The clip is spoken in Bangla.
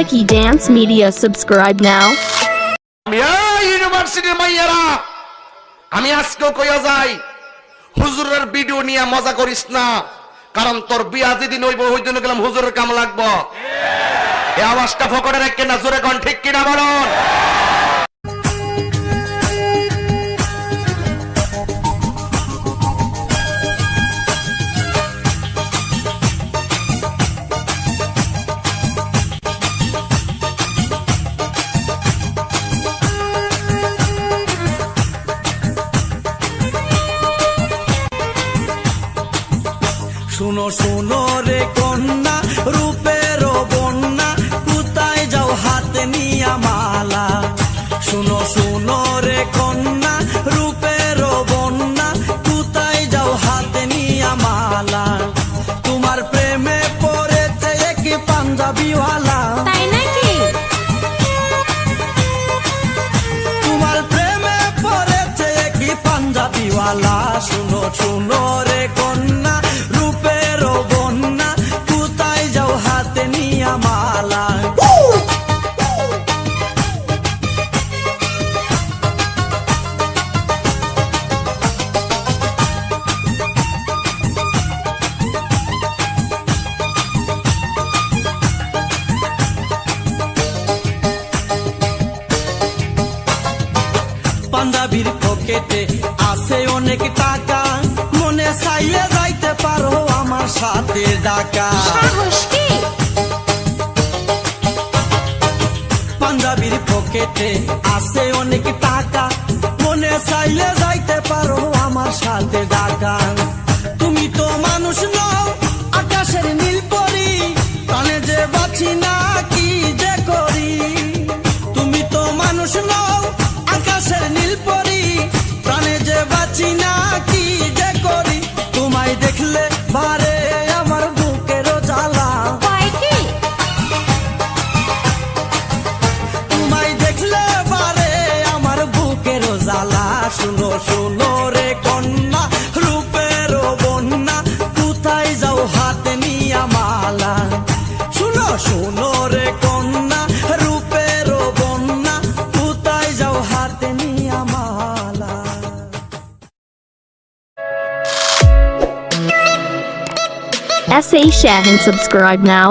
Hickey Dance Media. Subscribe now. ইউনিভার্সিটির মাইয়ারা আমি আজকেও কইয়া যাই হুজুরের ভিডিও নিয়ে মজা করিস না, কারণ তোর বিয়া যেদিন হইব ওই দিন গেলাম হুজুরের কাম লাগবো। এই আওয়াজটা ফকরে রাখেন না, জোরে কোন ঠিক কিনা বলুন। শুনো শুনো রে কন্যা, রূপের বন্যা, কোথায় যাও হাতে নিয়া মালা। শুনো শুনো রে কন্যা, রূপের বন্যা, কোথায় যাও হাতে নিয়া মালা। তোমার প্রেমে পড়েছে কি পাঞ্জাবিওয়ালা, তাই নাকি? তোমার প্রেমে পড়েছে কি পাঞ্জাবিওয়ালা। শুনো শুনো রে কন্যা, রূপের বন্যা, কোথায় যাও হাতে নিয়া মালা। পাঞ্জাবির পকেটে আছে অনেক টাকা, মনে চাইলে যাইতে পারো আমার সাথে ঢাকা। পাঞ্জাবির পকেটে আছে অনেক টাকা, মনে চাইলে যাইতে পারো আমার সাথে ঢাকা। তুমি তো মানুষ নও, আকাশের নীল পরি, কানে যে বাঁচি না কি যে করি। তুমি তো মানুষ নও, আকাশের নীল পরি, প্রাণে যে বাঁচি না কি যে করি। তোমায় দেখলে বারে আমার বুকের জ্বালা, তোমায় দেখলে বারে আমার বুকের জ্বালা। শুনো শুনো রে কন্যা, রূপের বন্যা, কোথায় যাও হাতে নিয়া মালা। শুনো শুনো রে কন্যা, রূপের বন্যা, কোথায় যাও হাতে নিয়া মালা। SA Shahan. Subscribe now.